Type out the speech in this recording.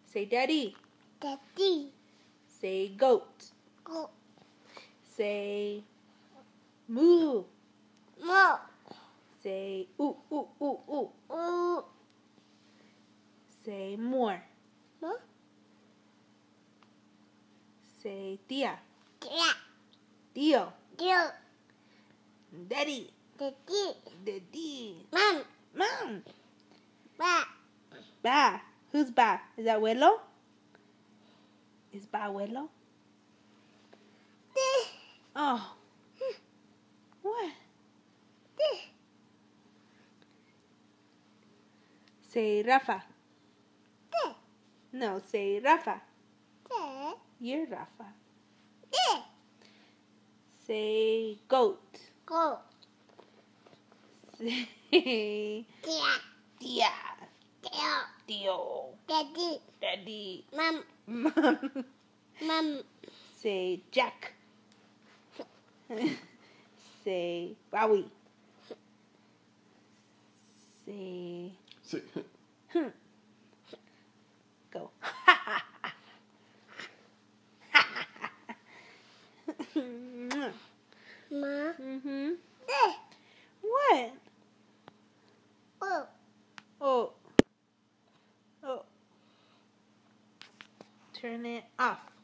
Say daddy. Daddy. Say goat. Go. Say moo. Mo. Say ooh, ooh, ooh, ooh. Ooh. Say more. Mo. Say tia. Tia. Tío. Tío. Daddy. Daddy. Daddy. Mom. Mom. Ba. Ba. Who's ba? Is that abuelo? Is ba abuelo? Oh. What? Say Rafa. No, say Rafa. You're Rafa. Say goat. Go. Say Tia. tia. Tío. Tío. Daddy. Daddy. Mom. Mom. Mom. Say Jack. Say Bowie. Say go. Ma. What? Oh. Oh. Oh. Turn it off.